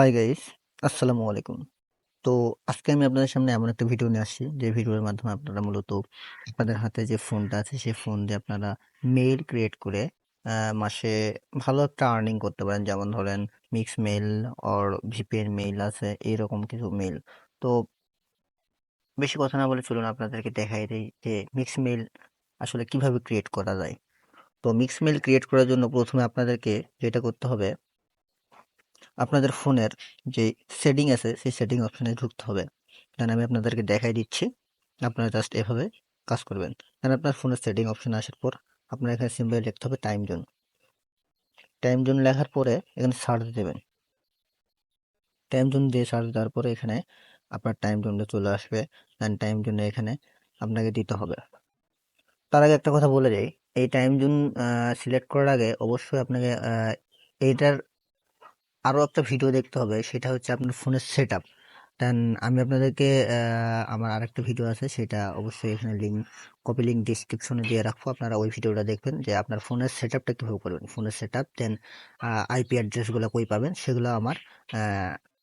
Hi guys, আসসালামু আলাইকুম। তো আজকে আমি আপনাদের সামনে এমন একটা ভিডিও নিয়ে আসছি যে ভিডিওর মাধ্যমে আপনারা মূলত আপনাদের হাতে যে ফোনটা আছে সেই ফোন দিয়ে আপনারা মেইল ক্রিয়েট করে মাসে ভালো একটা আর্নিং করতে পারেন। যেমন ধরেন mix mail or VPN mail আছে এইরকম কিছু মেইল। তো বেশি কথা না বলে চলুন আপনাদেরকে দেখাই দেই যে মিক্স মেইল আসলে কিভাবে ক্রিয়েট করা যায়। তো মিক্স মেইল ক্রিয়েট করার জন্য প্রথমে আপনাদেরকে যেটা করতে হবে, আপনাদের ফোনের যে সেটিং আছে সেই সেটিং অপশনে ঢুকতে হবে। দেন আমি আপনাদেরকে দেখাই দিচ্ছি। আপনারা জাস্ট এভাবে কাজ করবেন। দেন আপনার ফোনের সেটিং অপশনে আসার পর আপনার এখানে সিম্পলি লিখতে হবে টাইম জোন। টাইম জোন লেখার পরে এখানে সার্চ দেবেন। টাইম জোন দিয়ে সার্চ দেওয়ার পরে এখানে আপনার টাইম জোনটা চলে আসবে। দেন টাইম জোনে এখানে আপনাকে দিতে হবে। তার আগে একটা কথা বলে যাই, এই টাইম জোন সিলেক্ট করার আগে অবশ্যই আপনাকে এইটার আরো একটা ভিডিও দেখতে হবে, সেটা হচ্ছে আপনার ফোনের সেটআপ। দেন আমি আপনাদেরকে আমার আরেকটা ভিডিও আছে, সেটা অবশ্যই এখানে কপি লিঙ্ক ডিসক্রিপশনে দিয়ে রাখবো। আপনারা ওই ভিডিওটা দেখবেন যে আপনার ফোনের সেটআপটা কিভাবে করবেন। ফোনের সেটআপ দেন আইপি অ্যাড্রেসগুলো কই পাবেন সেগুলো আমার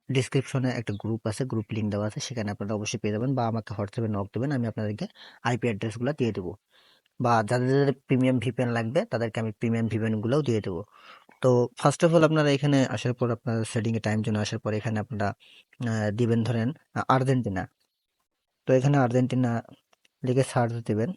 ডিসক্রিপশনে একটা গ্রুপ আছে, গ্রুপ লিঙ্ক দেওয়া আছে, সেখানে আপনারা অবশ্যই পেয়ে যাবেন, বা আমাকে হোয়াটসঅ্যাপে নক দেবেন, আমি আপনাদেরকে আইপি অ্যাড্রেসগুলো দিয়ে দেবো। বা যাদের যাদের প্রিমিয়াম ভিপিএন লাগবে তাদেরকে আমি প্রিমিয়াম ভিপিএন গুলোও দিয়ে দেবো। তো ফার্স্ট অফ অল আপনারা এখানে আসার পর আপনার সেটিং এ টাইম জোনে আসার পর এখানে আপনারা দিবেন ধরেন আর্জেন্টিনা। তো এখানে আর্জেন্টিনা লিখে সার্চ দিবেন,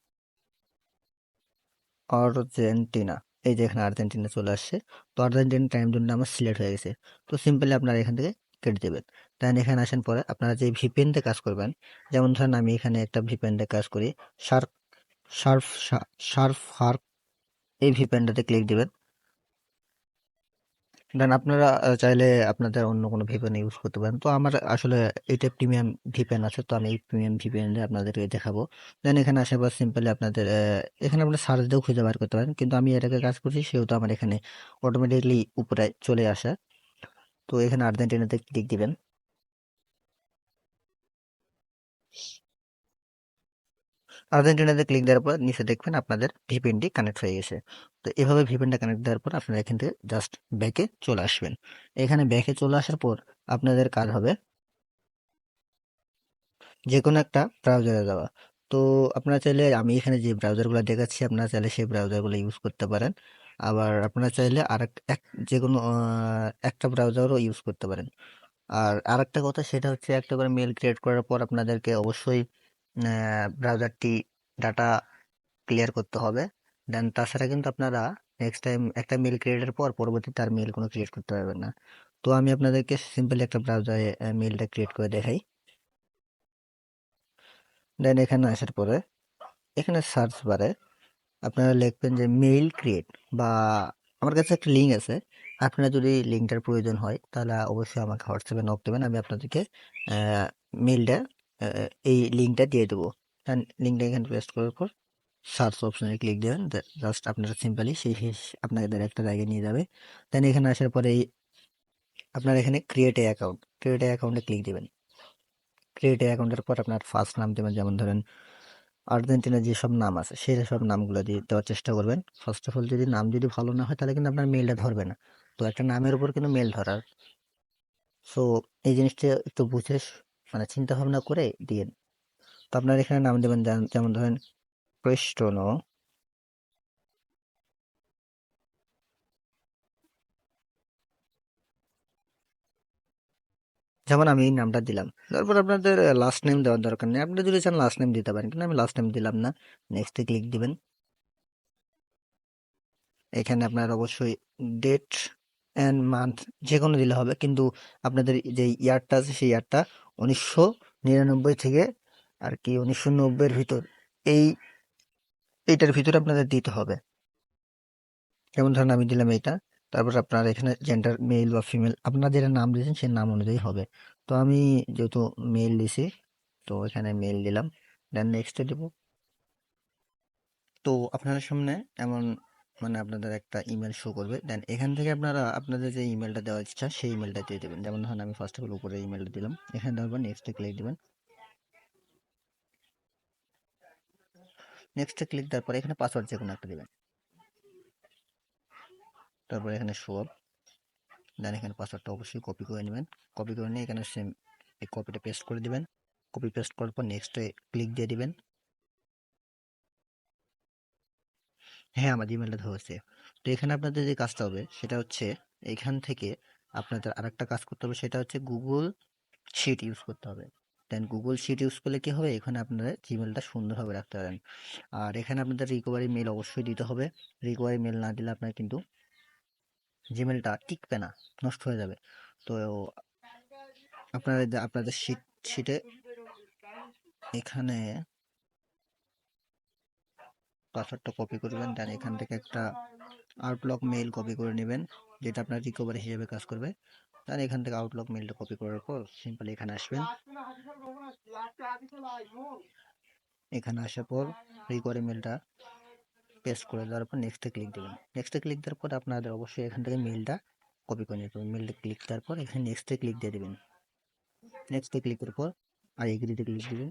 আর্জেন্টিনা। এই যে এখানে আর্জেন্টিনা চলে আসছে। তো আর্জেন্টিনা টাইম জোনটা আমার সিলেক্ট হয়ে গেছে। তো সিম্পলি আপনারা এখান থেকে কেটে দেবেন। দেন এখানে আসার পরে আপনারা যে ভিপিএন দিয়ে কাজ করবেন, যেমন ধরেন আমি এখানে একটা ভিপিএন দিয়ে কাজ করি, শার্প শার্প শার্প হার্প, এই ভিপিএনটাতে ক্লিক দিবেন। দেন আপনারা চাইলে আপনাদের অন্য কোনো ভিপিএন ইউজ করতে পারেন। তো আমার আসলে এটা প্রিমিয়াম ভিপিএন আছে, তো আমি এই প্রিমিয়াম ভিপিএন দিয়ে আপনাদেরকে দেখাবো। দেন এখানে আসার পর সিম্পলি আপনাদের এখানে আপনারা সার্চ দিয়েও খুঁজে বার করতে পারেন, কিন্তু আমি এটাকে কাজ করছি সেহেতু আমার এখানে অটোমেটিকলি উপরে চলে আসে। তো এখানে আর্জেন্টিনাতে ক্লিক দিবেন। আর্জেন্টিনাতে ক্লিক দেওয়ার পর নিচে দেখবেন আপনাদের ভিপিএনটি কানেক্ট হয়ে গেছে। তো এভাবে ভিপিএনটা কানেক্ট দেওয়ার পর আপনারা এখান থেকে জাস্ট ব্যাকে চলে আসবেন। এখানে ব্যাকে চলে আসার পর আপনাদের কাজ হবে যেকোনো একটা ব্রাউজারে যাওয়া। তো আপনারা চাইলে আমি এখানে যে ব্রাউজারগুলো দেখাচ্ছি আপনারা চাইলে সেই ব্রাউজারগুলো ইউজ করতে পারেন। আবার আপনারা চাইলে আরেক এক যেকোনো একটা ব্রাউজারও ইউজ করতে পারেন। আর আরেকটা কথা সেটা হচ্ছে, একটা করে মেইল ক্রিয়েট করার পর আপনাদেরকে অবশ্যই ব্রাউজারটি ডাটা ক্লিয়ার করতে হবে। দেন তাছাড়া কিন্তু আপনারা নেক্সট টাইম একটা মেইল ক্রিয়েটের পর পরবর্তীতে আর মেইল কোনো ক্রিয়েট করতে পারবেন না। তো আমি আপনাদেরকে সিম্পলি একটা ব্রাউজারে মেইলটা ক্রিয়েট করে দেখাই। দেন এখানে আসার পরে এখানে সার্চ বারে আপনারা লিখবেন যে মেইল ক্রিয়েট, বা আমার কাছে একটা লিঙ্ক আছে। আপনারা যদি লিঙ্কটার প্রয়োজন হয় তাহলে অবশ্যই আমাকে হোয়াটসঅ্যাপে নক দেবেন, আমি আপনাদেরকে মেইলটা এই লিঙ্কটা দিয়ে দেবো। লিঙ্কটা এখানে পেস্ট করার পর সার্চ অপশনে ক্লিক দেবেন। জাস্ট আপনারা সিম্পলি সেই আপনাদের একটা জায়গায় নিয়ে যাবে। দেন এখানে আসার পরে আপনারা এখানে create a account, create a অ্যাকাউন্টে ক্লিক দিবেন। ক্রিয়েট অ্যাকাউন্টের পর আপনার ফার্স্ট নাম দেবেন, যেমন ধরেন আর্জেন্টিনার যেসব নাম আছে সেই সব নামগুলো দিয়ে দেওয়ার চেষ্টা করবেন। ফার্স্ট অফ অল যদি নাম যদি ভালো না হয় তাহলে কিন্তু আপনার মেলটা ধরবে না। তো একটা নামের উপর কিন্তু মেল ধরার, সো এই জিনিসটা একটু বুঝে মানে চিন্তা ভাবনা করে দিয়েন। তো আপনার এখানে নাম দেবেন যেমন ধরেন ক্রিস্টোনো, যেমন আমি এই নামটা দিলাম। তারপর আপনাদের লাস্ট নেম দেওয়ার দরকার নেই, আপনি যদি চান লাস্ট নেম দিতে পারেন, কিন্তু আমি লাস্ট নেম দিলাম না। নেক্সটে ক্লিক দিবেন। এখানে আপনার অবশ্যই ডেট অ্যান্ড মান্থ যে কোনো দিলে হবে, কিন্তু আপনাদের যে ইয়ারটা আছে সেই ইয়ারটা 1999 থেকে আর কি 1990-এর ভিতর, এই এইটার ভিতরে আপনাদের দিতে হবে। যেমন ধরেন আমি দিলাম এইটা। তারপর আপনার এখানে জেন্ডার মেল বা ফিমেল, আপনারা যেটা নাম দিয়েছেন সেই নাম অনুযায়ী হবে। তো আমি যেহেতু মেল দিছি, তো এখানে মেল দিলাম। দেন নেক্সটে দিব। তো আপনাদের সামনে এমন মানে আপনাদের একটা ইমেল শো করবে। দেন এখান থেকে আপনারা আপনাদের যে ইমেলটা দেওয়ার ইচ্ছা সেই ইমেলটা দিয়ে দেবেন। যেমন ধরুন আমি ফার্স্ট অফ অল উপরে ইমেলটা দিলাম, এখানে দেওয়ার পর নেক্সটে ক্লিক দিবেন। নেক্সটে ক্লিক দেওয়ার পরে এখানে পাসওয়ার্ড যে কোনো একটা দিবেন। তারপর এখানে শো আপ, দেন এখানে পাসওয়ার্ডটা অবশ্যই কপি করে নেবেন। কপি করে নিয়ে এখানে সেম এই কপিটা পেস্ট করে দিবেন। কপি পেস্ট করার পর নেক্সটে ক্লিক দিয়ে দিবেন। হ্যাঁ, আমার জিমেইলটা ধরেছে। তো এখানে আপনাদের যে কাজটা হবে সেটা হচ্ছে এখান থেকে আপনাদের আরেকটা কাজ করতে হবে, সেটা হচ্ছে গুগল শিট ইউজ করতে হবে। দেন গুগল শিট ইউজ করলে কি হবে, এখানে আপনারা জিমেইলটা সুন্দরভাবে রাখতে পারেন। আর এখানে আপনাদের রিকভারি মেইল অবশ্যই দিতে হবে। রিকভারি মেইল না দিলে আপনার কিন্তু জিমেইলটা টিকবে না, নষ্ট হয়ে যাবে। তো আপনাদের শিটে এখানে পাসওয়ার্ডটা কপি করবেন। দেন এখান থেকে একটা আউটলক মেইল কপি করে নেবেন, যেটা আপনার রিকভারি হিসেবে কাজ করবে। দেন এখান থেকে আউটলক মেইলটা কপি করার পর সিম্পলি এখানে আসবেন। এখানে আসার পর রিকভারি মেইলটা পেস্ট করে দেওয়ার পর নেক্সটে ক্লিক দেবেন। নেক্সটে ক্লিক দেওয়ার পর আপনাদের অবশ্যই এখান থেকে মেইলটা কপি করে নিতে হবে। মেইলটা ক্লিক দেওয়ার পর এখানে নেক্সটে ক্লিক দিয়ে দেবেন। নেক্সটে ক্লিকের পর আর এগ্রিতে ক্লিক দিবেন।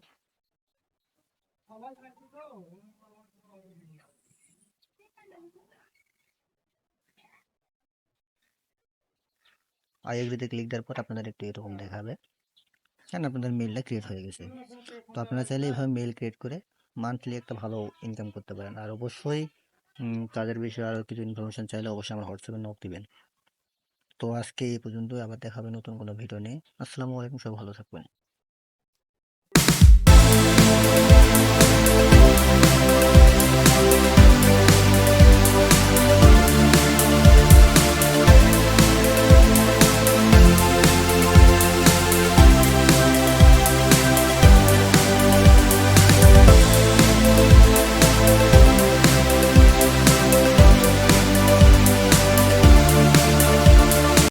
আর এগ্রিতে ক্লিক দেওয়ার পর আপনাদের একটু এরকম দেখাবে, কেন আপনাদের মেইলটা ক্রিয়েট হয়ে গেছে। তো আপনারা চাইলে এইভাবে মেইল ক্রিয়েট করে মান্থলি একটা ভালো ইনকাম করতে পারেন। আর অবশ্যই কাজের বিষয়ে আরও কিছু ইনফরমেশন চাইলে অবশ্যই আমার হোয়াটসঅ্যাপে নক দিবেন। তো আজকে এই পর্যন্ত, আবার দেখা হবে নতুন কোনো ভিডিও নিয়ে। আসসালামু আলাইকুম, সবাই ভালো থাকবেন।